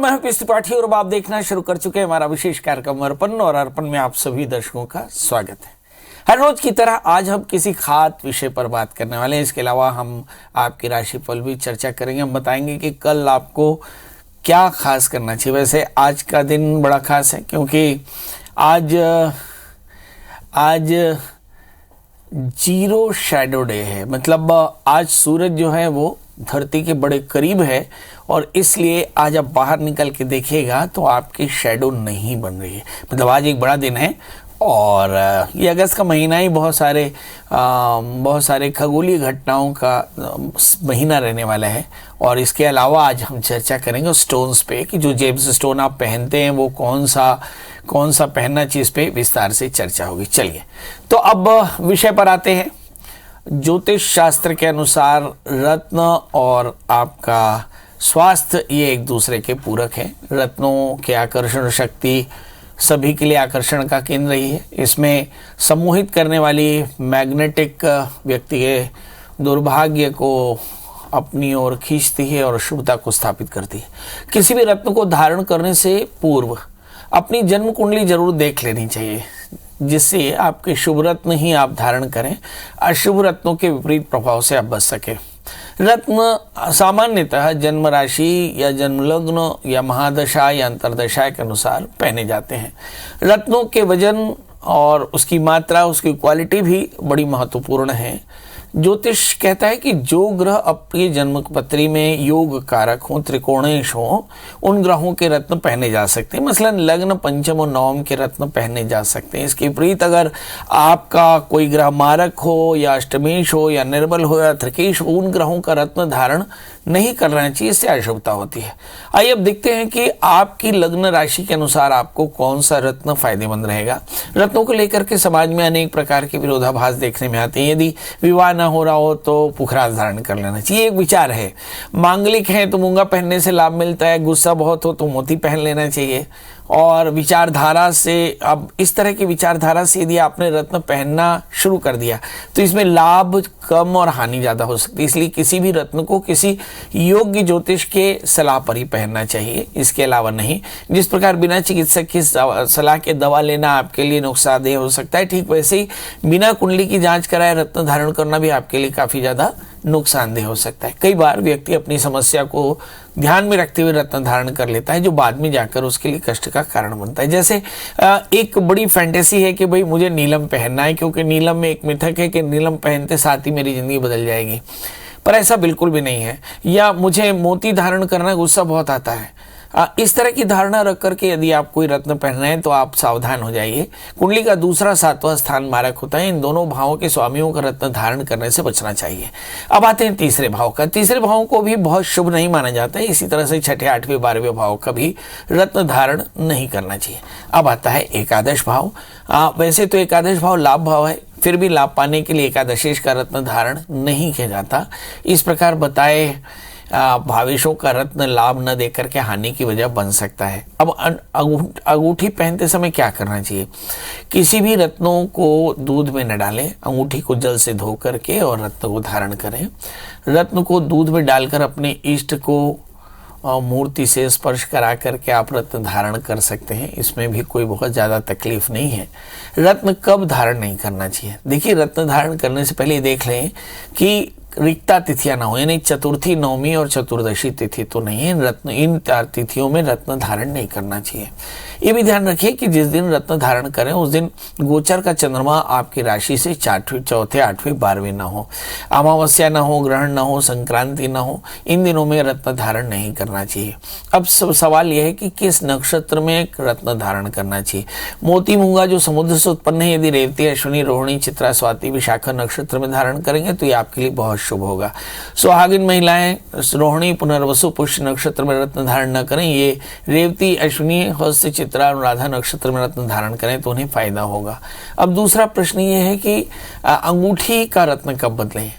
मैं हूं पीएस त्रिपाठी और अब आप देखना शुरू कर चुके हैं हमारा विशेष कार्यक्रम अर्पण, और अर्पण में आप सभी दर्शकों का स्वागत है। हर रोज की तरह आज हम किसी खास विषय पर बात करने वाले हैं। इसके अलावा हम आपकी राशिफल भी चर्चा करेंगे। हम बताएंगे कि कल आपको क्या खास करना चाहिए। वैसे आज का दिन बड़ा खास है क्योंकि आज जीरो शैडो डे है। मतलब आज सूरज जो है वो धरती के बड़े करीब है और इसलिए आज आप बाहर निकल के देखिएगा तो आपकी शैडो नहीं बन रही है। मतलब आज एक बड़ा दिन है और ये अगस्त का महीना ही बहुत सारे खगोलीय घटनाओं का महीना रहने वाला है। और इसके अलावा आज हम चर्चा करेंगे स्टोन्स पे कि जो जेम्स स्टोन आप पहनते हैं वो कौन सा पहनना चाहिए, इस पे विस्तार से चर्चा होगी। चलिए तो अब विषय पर आते हैं। ज्योतिष शास्त्र के अनुसार रत्न और आपका स्वास्थ्य ये एक दूसरे के पूरक हैं। रत्नों के आकर्षण शक्ति सभी के लिए आकर्षण का केंद्र ही है। इसमें सम्मोहित करने वाली मैग्नेटिक व्यक्ति के दुर्भाग्य को अपनी ओर खींचती है और शुभता को स्थापित करती है। किसी भी रत्न को धारण करने से पूर्व अपनी जन्म कुंडली जरूर देख लेनी चाहिए, जिससे आपके शुभ रत्न ही आप धारण करें, अशुभ रत्नों के विपरीत प्रभाव से आप बच सके। रत्न सामान्यतः जन्म राशि या जन्म लग्न या महादशा या अंतरदशा के अनुसार पहने जाते हैं। रत्नों के वजन और उसकी मात्रा, उसकी क्वालिटी भी बड़ी महत्वपूर्ण है। ज्योतिष कहता है कि जो ग्रह अपनी जन्म पत्री में योग कारक हो, त्रिकोणेश हो, उन ग्रहों के रत्न पहने जा सकते हैं। मसलन लग्न, पंचम और नवम के रत्न पहने जा सकते हैं। इसके विपरीत अगर आपका कोई ग्रह मारक हो या अष्टमेश हो या निर्बल हो या त्रिकेश हो, उन ग्रहों का रत्न धारण नहीं करना चाहिए, इससे अशुभता होती है। आइए अब देखते हैं कि आपकी लग्न राशि के अनुसार आपको कौन सा रत्न फायदेमंद रहेगा। रत्नों को लेकर के समाज में अनेक प्रकार के विरोधाभास देखने में आते हैं। यदि विवाह न हो रहा हो तो पुखराज धारण कर लेना चाहिए, एक विचार है। मांगलिक है तो मूंगा पहनने से लाभ मिलता है, गुस्सा बहुत हो तो मोती पहन लेना चाहिए। और विचारधारा से, अब इस तरह की विचारधारा से यदि आपने रत्न पहनना शुरू कर दिया तो इसमें लाभ कम और हानि ज़्यादा हो सकती है। इसलिए किसी भी रत्न को किसी योग्य ज्योतिष के सलाह पर ही पहनना चाहिए, इसके अलावा नहीं। जिस प्रकार बिना चिकित्सक की सलाह के दवा लेना आपके लिए नुकसानदेह हो सकता है, ठीक वैसे ही बिना कुंडली की जांच कराए रत्न धारण करना भी आपके लिए काफ़ी ज़्यादा नुकसानदेह हो सकता है। कई बार व्यक्ति अपनी समस्या को ध्यान में रखते हुए रत्न धारण कर लेता है, जो बाद में जाकर उसके लिए कष्ट का कारण बनता है। जैसे एक बड़ी फैंटेसी है कि भाई मुझे नीलम पहनना है, क्योंकि नीलम में एक मिथक है कि नीलम पहनते साथ ही मेरी ज़िंदगी बदल जाएगी, पर ऐसा बिल्कुल भी नहीं है। या मुझे मोती धारण करना, गुस्सा बहुत आता है, इस तरह की धारणा रख करके यदि आप कोई रत्न पहन रहे हैं तो आप सावधान हो जाइए। कुंडली का दूसरा 7वां स्थान मारक होता है। इन दोनों भावों के स्वामियों का रत्न धारण करने से बचना चाहिए। अब आते हैं तीसरे भाव का। तीसरे भाव को भी बहुत शुभ नहीं माना जाता है। इसी तरह से छठे, 8वें, 12वें भाव का भी रत्न धारण नहीं करना चाहिए। अब आता है एकादश भाव। वैसे तो एकादश भाव लाभ भाव है, फिर भी लाभ पाने के लिए एकादशेश का रत्न धारण नहीं किया जाता। इस प्रकार बताए भावेशों का रत्न लाभ न देकर के हानि की वजह बन सकता है। अब अंगूठी पहनते समय क्या करना चाहिए? किसी भी रत्नों को दूध में न डालें, अंगूठी को जल से धो करके और रत्न को धारण करें। रत्न को दूध में डालकर अपने इष्ट को मूर्ति से स्पर्श करा करके आप रत्न धारण कर सकते हैं, इसमें भी कोई बहुत ज़्यादा तकलीफ नहीं है। रत्न कब धारण नहीं करना चाहिए? देखिए, रत्न धारण करने से पहले देख लें कि रिक्ता तिथियां ना हो, यानी चतुर्थी, नवमी और चतुर्दशी तिथि तो नहीं है। रत्न, इन 4 तिथियों में रत्न धारण नहीं करना चाहिए। ये भी ध्यान रखिए कि जिस दिन रत्न धारण करें उस दिन गोचर का चंद्रमा आपकी राशि से चौथे, 8वें, 12वें ना हो, अमावस्या ना हो, ग्रहण ना हो, संक्रांति ना हो। इन दिनों में रत्न धारण नहीं करना चाहिए। अब सब सवाल यह है कि किस नक्षत्र में रत्न धारण करना चाहिए। मोती मूंगा जो समुद्र से उत्पन्न है, यदि रेवती, अश्विनी, रोहिणी, चित्रा, स्वाति, विशाखा नक्षत्र में धारण करेंगे तो ये आपके लिए बहुत शुभ होगा। सुहागिन महिलाएं रोहिणी, पुनर्वसु, पुष्य नक्षत्र में रत्न धारण न करें। ये रेवती, अश्विनी, हस्त, चित्रा, अनुराधा नक्षत्र में रत्न धारण करें तो उन्हें फायदा होगा। अब दूसरा प्रश्न ये है कि अंगूठी का रत्न कब बदलें?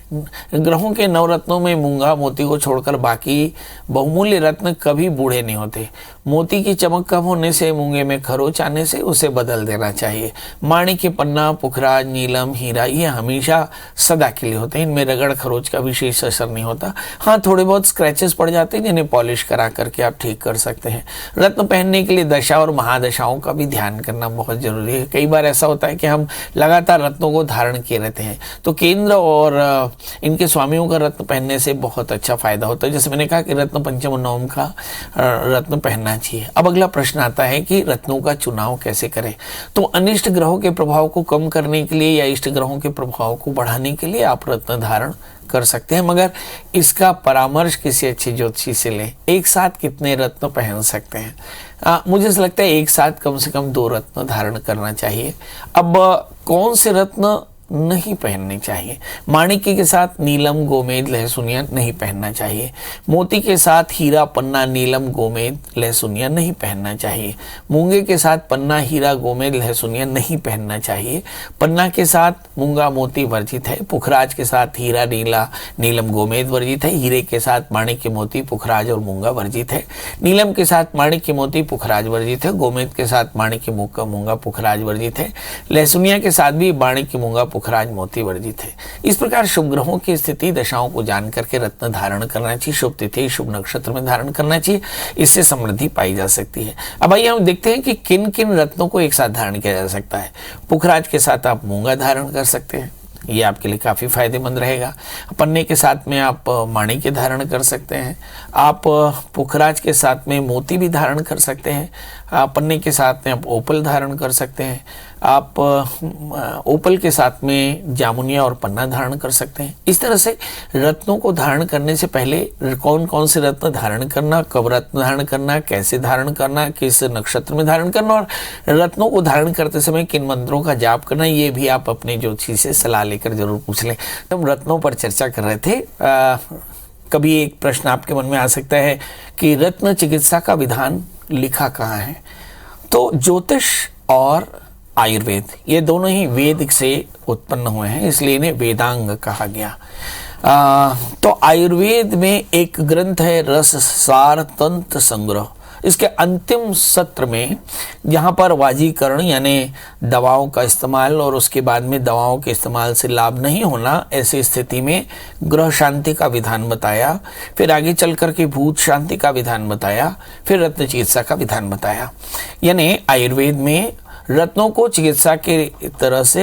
ग्रहों के 9 रत्नों में मूंगा मोती को छोड़कर बाकी बहुमूल्य रत्न कभी बूढ़े नहीं होते। मोती की चमक कम होने से, मूंगे में खरोच आने से उसे बदल देना चाहिए। माणिक्य, पन्ना, पुखराज, नीलम, हीरा ये हमेशा सदा के लिए होते हैं। इनमें रगड़ खरोच खरोच का विशेष असर नहीं होता। हाँ, थोड़े बहुत स्क्रैचेस पड़ जाते हैं जिन्हें पॉलिश करा करके आप ठीक कर सकते हैं। रत्न पहनने के लिए दशा और महादशाओं का भी ध्यान करना बहुत जरूरी है। कई बार ऐसा होता है कि हम लगातार रत्नों को धारण किए रहते हैं, तो केंद्र और इनके स्वामियों का रत्न पहनने से बहुत अच्छा फायदा होता है। जैसे मैंने कहा कि रत्न पंचम नवम का रत्न पहनना चाहिए। अब अगला प्रश्न आता है कि रत्नों का चुनाव कैसे करें। तो अनिष्ट ग्रहों के प्रभाव को कम करने के लिए या इष्ट ग्रहों के प्रभाव को बढ़ाने के लिए आप रत्न धारण कर सकते हैं, मगर इसका परामर्श किसी अच्छे ज्योतिषी से लें। एक साथ कितने रत्न पहन सकते हैं? मुझे ऐसा लगता है एक साथ कम से कम 2 रत्न धारण करना चाहिए। अब कौन से रत्न नहीं पहनने चाहिए? माणिक्य के साथ नीलम गोमेद लहसुनिया नहीं पहनना चाहिए। मोती के साथ हीरा पन्ना नीलम गोमेद लहसुनिया नहीं पहनना चाहिए। मूंगे के साथ पन्ना हीरा गोमेद लहसुनिया नहीं पहनना चाहिए। पन्ना के साथ मूंगा मोती वर्जित है। पुखराज के साथ हीरा नीला नीलम गोमेद वर्जित है। हीरे के साथ माणिक्य मोती पुखराज और मूंगा वर्जित है। नीलम के साथ माणिक्य मोती पुखराज वर्जित है। गोमेद के साथ माणिक्य मूंगा पुखराज वर्जित है। लहसुनिया के साथ भी माणिक्य मूंगा पुखराज मोती वर्जित है। इस प्रकार शुभ ग्रहों की स्थिति दशाओं को जान करके रत्न धारण करना चाहिए। शुभ तिथि शुभ नक्षत्र में धारण करना चाहिए, इससे समृद्धि पाई जा सकती है। अब आइए हम देखते हैं कि किन किन रत्नों को एक साथ धारण किया जा सकता है। पुखराज के साथ आप मूंगा धारण कर सकते हैं, ये आपके लिए काफ़ी फायदेमंद रहेगा। पन्ने के साथ में आप माणिक्य धारण कर सकते हैं। आप पुखराज के साथ में मोती भी धारण कर सकते हैं। पन्ने के साथ में आप ओपल धारण कर सकते हैं। आप ओपल के साथ में जामुनिया और पन्ना धारण कर सकते हैं। इस तरह से रत्नों को धारण करने से पहले कौन कौन से रत्न धारण करना, कब रत्न धारण करना, कैसे धारण करना, किस नक्षत्र में धारण करना और रत्नों को धारण करते समय किन मंत्रों का जाप करना, ये भी आप अपने ज्योतिषी से सलाह लेकर जरूर पूछ लें। हम रत्नों पर चर्चा कर रहे थे। कभी एक प्रश्न आपके मन में आ सकता है कि रत्न चिकित्सा का विधान लिखा कहाँ है? तो ज्योतिष और आयुर्वेद ये दोनों ही वेद से उत्पन्न हुए हैं, इसलिए इन्हें वेदांग कहा गया। तो आयुर्वेद में एक ग्रंथ है रस सार तंत्र संग्रह। इसके अंतिम सत्र में जहाँ पर वाजीकरण यानी दवाओं का इस्तेमाल और उसके बाद में दवाओं के इस्तेमाल से लाभ नहीं होना, ऐसी स्थिति में ग्रह शांति का विधान बताया। फिर आगे चल कर के भूत शांति का विधान बताया। फिर रत्न चिकित्सा का विधान बताया। यानी आयुर्वेद में रत्नों को चिकित्सा के तरह से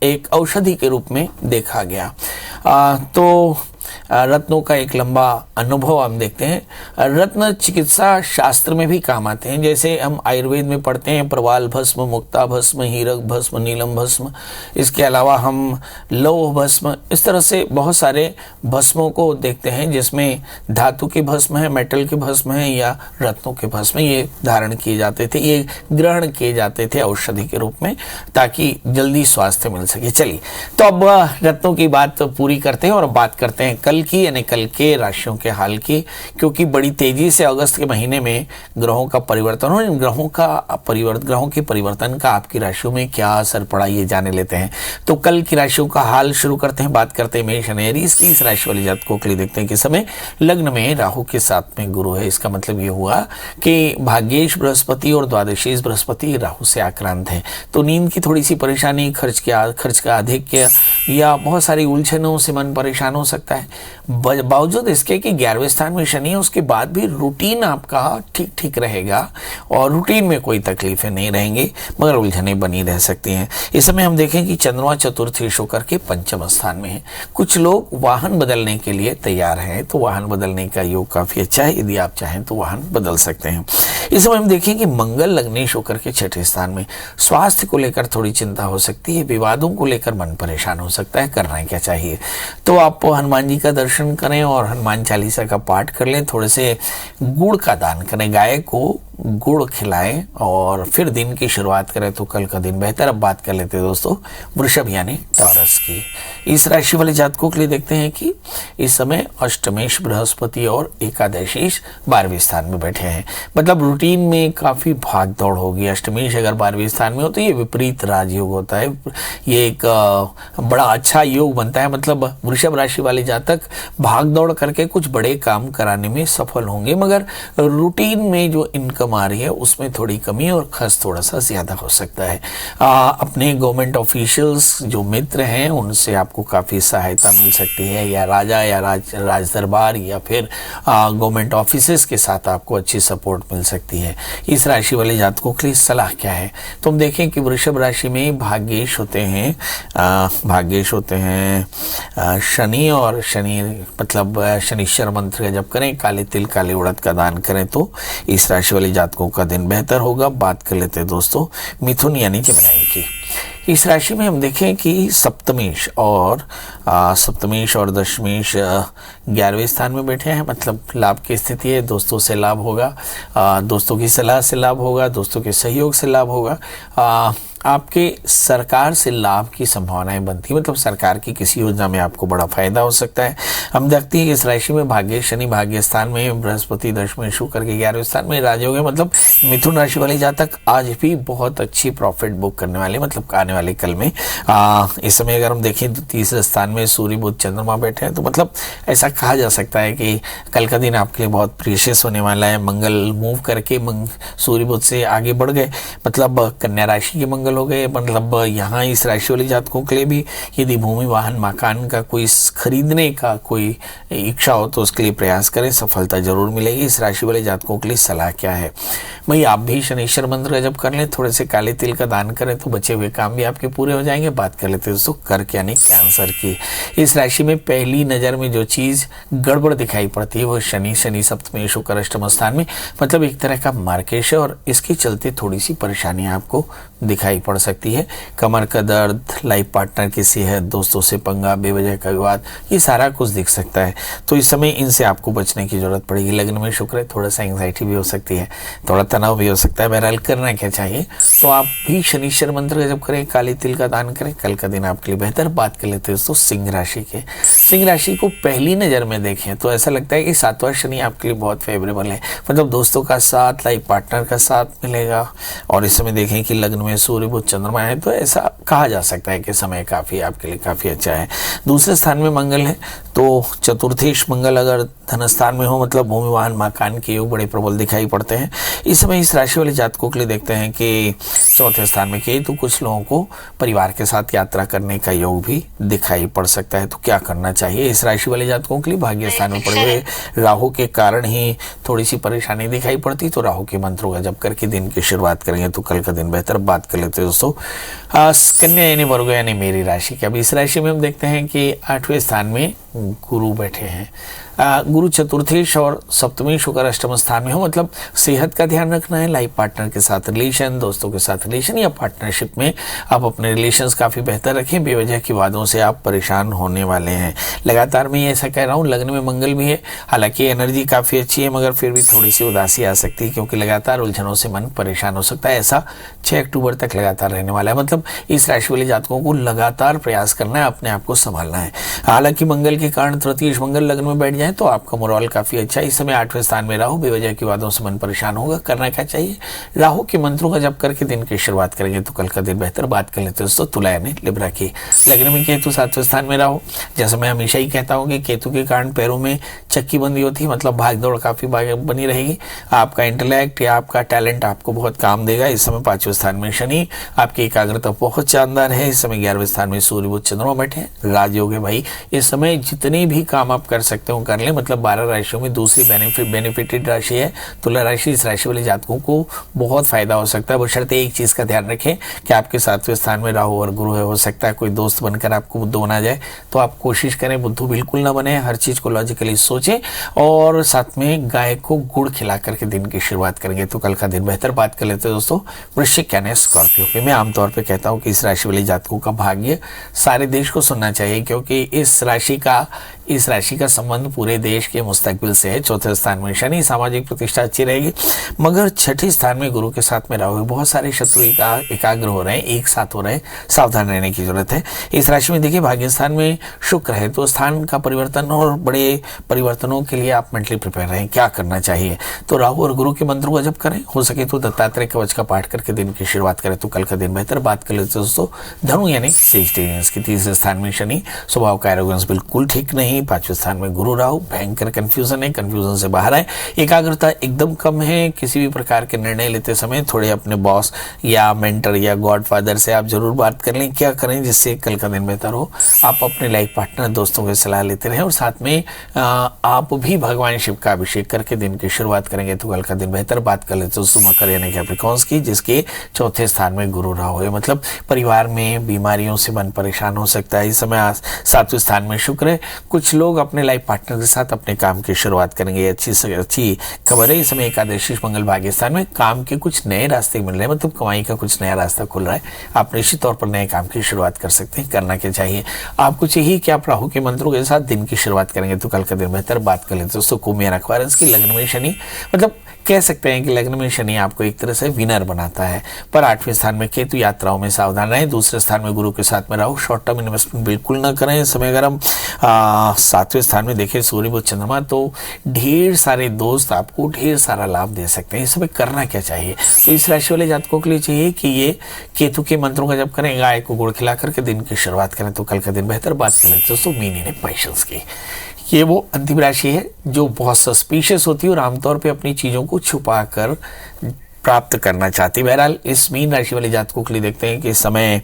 एक औषधि के रूप में देखा गया। तो रत्नों का एक लंबा अनुभव हम देखते हैं। रत्न चिकित्सा शास्त्र में भी काम आते हैं। जैसे हम आयुर्वेद में पढ़ते हैं प्रवाल भस्म, मुक्ता भस्म, हीरक भस्म, नीलम भस्म, इसके अलावा हम लौह भस्म, इस तरह से बहुत सारे भस्मों को देखते हैं जिसमें धातु के भस्म है, मेटल के भस्म है या रत्नों के भस्म, ये धारण किए जाते थे, ये ग्रहण किए जाते थे औषधि के रूप में, ताकि जल्दी स्वास्थ्य मिल सके। चलिए, तो अब रत्नों की बात पूरी करते हैं और बात करते हैं कल की, यानी कल के राशियों के हाल की, क्योंकि बड़ी तेजी से अगस्त के महीने में ग्रहों का परिवर्तन हो। इन ग्रहों के परिवर्तन का आपकी राशियों में क्या असर पड़ा, ये जाने लेते हैं। तो कल की राशियों का हाल शुरू करते हैं। बात करते हैं मेष यानी एरीज की। इस राशि वाले जातकों के लिए देखते हैं कि समय लग्न में राहु के साथ में गुरु है। इसका मतलब ये हुआ कि भाग्येश बृहस्पति और द्वादशीश बृहस्पति राहु से आक्रांत है। तो नींद की थोड़ी सी परेशानी, खर्च का आधिक्य या बहुत सारी उलझनों से मन परेशान हो सकता है। बावजूद इसके कि 11वें स्थान में शनि है, उसके बाद भी रूटीन आपका ठीक ठीक रहेगा और रूटीन में कोई तकलीफें नहीं रहेंगी, मगर उलझनें बनी रह सकती हैं। इस समय हम देखें कि चंद्रमा चतुर्थीश होकर के पंचम स्थान में है। कुछ लोग वाहन बदलने के लिए तैयार हैं, तो वाहन बदलने का योग काफी अच्छा है। यदि आप चाहें तो वाहन बदल सकते हैं। इस समय हम देखें कि मंगल लग्नेश होकर के छठे स्थान में। स्वास्थ्य को लेकर थोड़ी चिंता हो सकती है, विवादों को लेकर मन परेशान हो सकता है। करना क्या चाहिए? तो आप हनुमान जी का दर्शन करें और हनुमान चालीसा का पाठ कर लें। थोड़े से गुड़ का दान करें, गाय को गुड़ खिलाएं और फिर दिन की शुरुआत करें तो कल का दिन बेहतर। अब बात कर लेते हैं दोस्तों वृषभ यानी टॉरस की। इस राशि वाले जातकों के लिए देखते हैं कि इस समय अष्टमेश बृहस्पति और एकादशीश 12वें स्थान में बैठे हैं। मतलब रूटीन में काफी भाग दौड़ होगी। अष्टमेश अगर 12वें स्थान में हो तो ये विपरीत राजयोग होता है, ये एक बड़ा अच्छा योग बनता है। मतलब वृषभ राशि वाले जातक भाग दौड़ करके कुछ बड़े काम कराने में सफल होंगे, मगर रूटीन में जो इनकम इनकम आ रही है उसमें थोड़ी कमी और खर्च थोड़ा सा ज़्यादा हो सकता है। अपने गवर्नमेंट ऑफिशियल्स जो मित्र हैं उनसे आपको काफ़ी सहायता मिल सकती है, या राजा या राज दरबार या फिर गवर्नमेंट ऑफिसेस के साथ आपको अच्छी सपोर्ट मिल सकती है। इस राशि वाले जातकों के लिए सलाह क्या है, तो हम देखें कि वृषभ राशि में भाग्येश होते हैं शनि, और शनि मतलब शनिश्चर मंत्र का जप करें, काले तिल काले उड़द का दान करें तो इस राशि वाले जातकों का दिन बेहतर होगा। बात कर लेते हैं दोस्तों मिथुन यानी जमनाई की। इस राशि में हम देखें कि सप्तमेश और दशमेश 11वें स्थान में बैठे हैं, मतलब लाभ की स्थिति है। दोस्तों से लाभ होगा, दोस्तों की सलाह से लाभ होगा, दोस्तों के सहयोग से लाभ होगा। आपके सरकार से लाभ की संभावनाएं बनती है, मतलब सरकार की किसी योजना में आपको बड़ा फायदा हो सकता है। हम देखते हैं कि इस राशि में भाग्य शनि भाग्य स्थान में, बृहस्पति दशमें शुक्र के 11वें स्थान में राजयोग है, मतलब मिथुन राशि वाले जातक आज भी बहुत अच्छी प्रॉफिट बुक करने वाले, मतलब आने वाले कल में। इस समय अगर हम देखें तो तीसरे स्थान में सूर्य बुध चंद्रमा बैठे हैं, तो मतलब ऐसा कहा जा सकता है कि कल का दिन आपके लिए बहुत प्रीशियस होने वाला है। मंगल मूव करके सूर्य बुध से आगे बढ़ गए, मतलब कन्या राशि के मंगल हो गए। मतलब यहाँ इस राशि वाले जातकों के लिए भी यदि भूमि वाहन मकान का कोई खरीदने का कोई इच्छा हो तो उसके लिए प्रयास करें, सफलता जरूर मिलेगी। इस राशि वाले जातकों के लिए सलाह क्या है, भाई आप भी शनिश्चर मंत्र का जप कर लें, थोड़े से काले तिल का दान करें तो बचे हुए काम भी आपके पूरे हो जाएंगे। बात कर लेते हैं दोस्तों कर्क यानी कैंसर की। इस राशि में पहली नजर में जो चीज गड़बड़ दिखाई पड़ती है वो शनि सप्तमेश शुक्र अष्टम स्थान में, मतलब एक तरह का मार्केश है, और इसके चलते थोड़ी सी परेशानी आपको दिखाई पड़ सकती है। कमर का दर्द, लाइफ पार्टनर की सेहत, दोस्तों से पंगा, बेवजह का विवाद, ये सारा कुछ दिख सकता है। तो इस समय इनसे आपको बचने की जरूरत पड़ेगी। लग्न में शुक्र है, थोड़ा सा एंग्जाइटी भी हो सकती है, थोड़ा तनाव भी हो सकता है। बहरहाल करना क्या चाहिए, तो आप भी शनिश्चर मंत्र का जप करें, काले तिल का दान करें, कल का दिन आपके लिए बेहतर। बात कर लेते हैं दोस्तों सिंह राशि के। सिंह राशि को पहली नजर में देखें तो ऐसा लगता है कि 7वां शनि आपके लिए बहुत फेवरेबल है, मतलब दोस्तों का साथ, लाइफ पार्टनर का साथ मिलेगा। और इस समय देखें कि लग्न में सूर्य बुध चंद्रमा है, तो ऐसा कहा जा सकता है कि समय काफी आपके लिए काफी अच्छा है। दूसरे स्थान में मंगल है, तो चतुर्थेश मंगल अगर धन स्थान में हो, मतलब भूमि वाहन मकान के योग बड़े प्रबल दिखाई पड़ते हैं। इस समय इस राशि वाले जातकों के लिए देखते हैं कि चौथे स्थान में केतु, कुछ लोगों को परिवार के साथ यात्रा करने का योग भी दिखाई पड़ सकता है। तो क्या करना चाहिए इस राशि वाले जातकों के लिए, भाग्य स्थान में पड़े हुए राहु के कारण ही थोड़ी सी परेशानी दिखाई पड़ती, तो राहु के मंत्रों का जप करके दिन की शुरुआत करेंगे तो कल का दिन बेहतर। बात कर लेते हैं दोस्तों कन्या यानी वर्गो यानी मेरी राशि की। अब इस राशि में हम देखते हैं कि 8वें स्थान में गुरु बैठे हैं। गुरु चतुर्थेश और सप्तमी शुक्र अष्टम स्थान में हो, मतलब सेहत का ध्यान रखना है। लाइफ पार्टनर के साथ रिलेशन, दोस्तों के साथ रिलेशन या पार्टनरशिप में आप अपने रिलेशंस काफ़ी बेहतर रखें। बेवजह की वादों से आप परेशान होने वाले हैं। लगातार मैं ऐसा कह रहा हूँ, लग्न में मंगल भी है, हालांकि एनर्जी काफ़ी अच्छी है, मगर फिर भी थोड़ी सी उदासी आ सकती है, क्योंकि लगातार उलझनों से मन परेशान हो सकता है। ऐसा 6 अक्टूबर तक लगातार रहने वाला है, मतलब इस राशि वाले जातकों को लगातार प्रयास करना है, अपने आप को संभालना है। हालांकि मंगल के कारण तृतीय मंगल लग्न में बैठ जाए तो आपका मोरल काफी अच्छा है। इस समय 8वें स्थान में राहु, बेवजह की बातों से मन परेशान होगा। करना क्या चाहिए, राहु के मंत्रों का जप करके दिन की शुरुआत करेंगे तो कल का दिन बेहतर। बात कर लेते हैं दोस्तों तुला यानी लिब्रा की। लग्न में केतु 7वें स्थान में राहु, जैसा मैं हमेशा ही कहता हूँ कि केतु के कारण पैरों में चक्की बंदी होती है, मतलब भाग दौड़ काफी बनी रहेगी। आपका इंटेलेक्ट या आपका टैलेंट आपको बहुत काम देगा। इस समय 5वें स्थान में शनि, आपकी एकाग्रता बहुत शानदार है। इस समय 11वें स्थान में सूर्य बुध चंद्रमा बैठे हैं, राजयोग है भाई। इस समय जितने भी काम आप कर सकते हो कर ले, मतलब 12 राशियों में दूसरी बेनिफिटेड राशि है तुला राशि। इस राशि वाले जातकों को बहुत फायदा हो सकता है, बशर्ते एक चीज का ध्यान रखें कि आपके 7वें स्थान में राहु और गुरु है। हो सकता है कोई दोस्त बनकर आपको बुद्धू बना जाए, तो आप कोशिश करें बुद्धू बिल्कुल ना बने, हर चीज को लॉजिकली सोचें और साथ में गाय को गुड़ खिला करके दिन की शुरुआत करेंगे तो कल का दिन बेहतर। बात कर लेते हैं दोस्तों वृश्चिक यानी स्कॉर्पियो पे। मैं आमतौर पर कहता हूँ कि इस राशि वाले जातकों का भाग्य सारे देश को सुनना चाहिए, क्योंकि इस राशि का संबंध पूरे देश के मुस्तकबिल से है। चौथे स्थान में शनि, सामाजिक प्रतिष्ठा अच्छी रहेगी, मगर छठे स्थान में गुरु के साथ में राहु, बहुत सारे शत्रु एकाग्र हो रहे हैं, एक साथ हो रहे हैं, सावधान रहने की जरूरत है। इस राशि में देखिए भाग्य स्थान में शुक्र है, तो स्थान का परिवर्तन और बड़े परिवर्तनों के लिए आप मेंटली प्रिपेयर रहें। क्या करना चाहिए, तो राहु और गुरु के मंत्रों का जप करें, हो सके तो दत्तात्रेय कवच का पाठ करके दिन की शुरुआत बात करें तो कल का दिन बेहतर। बात कर लेते दोस्तों धनु यानी वेजिटेरियंस की। तीसरे स्थान में शनि, स्वभाव का एरोगेंस बिल्कुल ठीक नहीं। पांचवें स्थान में गुरु राहु, भयंकर कंफ्यूजन है, कंफ्यूजन से बाहर आए। एकाग्रता एकदम कम है, किसी भी प्रकार के निर्णय लेते समय थोड़े अपने बॉस या मेंटर या गॉडफादर से आप जरूर बात कर लें। क्या करें जिससे कल का दिन बेहतर हो। आप अपने लाइफ पार्टनर दोस्तों की सलाह लेते रहें और साथ में आप भी भगवान शिव का अभिषेक करके दिन की शुरुआत करेंगे तो कल का दिन बेहतर। बात कर लेते दोस्तों मकर यानी कैप्रिकॉर्न्स की, जिसके चौथे स्थान में गुरु राहु है। मतलब परिवार में बीमारियों से मन परेशान हो सकता है। इस समय सातवें स्थान में शुक्र है। कुछ लोग अपने लाइफ पार्टनर के साथ अपने काम की शुरुआत करेंगे। अच्छी खबर है। इस समय एकादशी मंगल भाग्य स्थान में काम के कुछ नए रास्ते मिल रहे हैं, मतलब कमाई का कुछ नया रास्ता खुल रहा है। आप निश्चित तौर पर नए काम की शुरुआत कर सकते हैं। करना क्या चाहिए आपको चाहिए कि आप राहु के मंत्रों के साथ दिन की शुरुआत करेंगे तो कल का दिन बेहतर। बात कर लेते दोस्तों कुंभ या एक्वारियस की। लग्न में शनि, मतलब कह सकते हैं कि लग्न में शनि आपको एक तरह से विनर बनाता है, पर आठवें स्थान में केतु, यात्राओं में सावधान रहें। दूसरे स्थान में गुरु के साथ में राहु, शॉर्ट टर्म इन्वेस्टमेंट बिल्कुल ना करें। इस समय अगर हम सातवें स्थान में देखें सूर्य व चंद्रमा, तो ढेर सारे दोस्त आपको ढेर सारा लाभ दे सकते हैं। इस समय करना क्या चाहिए तो इस राशि वाले जातकों के लिए चाहिए कि ये केतु के मंत्रों का जप करें, गाय को गुड़ खिला करके दिन की शुरुआत करें तो कल का दिन बेहतर। बात कर लेते दोस्तों मीन यानी पैशंस की। ये वो अंतिम राशि है जो बहुत सस्पिशियस होती है और आमतौर पे अपनी चीज़ों को छुपा कर प्राप्त करना चाहती है। बहरहाल इस मीन राशि वाले जातकों के लिए देखते हैं कि इस समय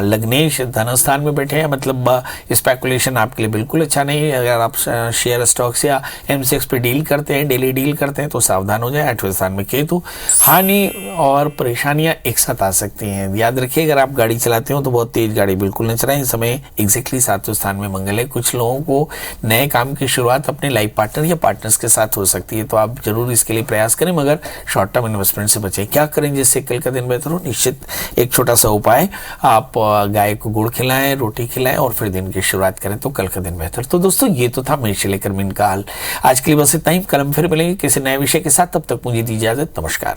लग्नेश धनस्थान में बैठे हैं, मतलब स्पेकुलेशन आपके लिए बिल्कुल अच्छा नहीं है। अगर आप शेयर स्टॉक्स या एमसीएक्स पे डील करते हैं, डेली डील करते हैं तो सावधान हो जाए। आठवें स्थान में केतु, हानि और परेशानियां एक साथ आ सकती हैं। याद रखिए अगर आप गाड़ी चलाते हो तो बहुत तेज गाड़ी बिल्कुल न चलाएं। इस समय एग्जैक्टली सातवें स्थान में मंगल है। कुछ लोगों को नए काम की शुरुआत अपने लाइफ पार्टनर या पार्टनर्स के साथ हो सकती है, तो आप जरूर इसके लिए प्रयास करें, मगर शॉर्ट टर्म इन्वेस्टमेंट से बचें। क्या करें जिससे कल का दिन बेहतर हो? निश्चित एक छोटा सा उपाय, आप गाय को गुड़ खिलाएं, रोटी खिलाएं और फिर दिन की शुरुआत करें तो कल का दिन बेहतर। तो दोस्तों ये तो था मेष से लेकर मीन का हाल। आज के लिए बस इतना ही। कल हम फिर मिलेंगे किसी नए विषय के साथ, तब तक मुझे दी इजाजत। नमस्कार।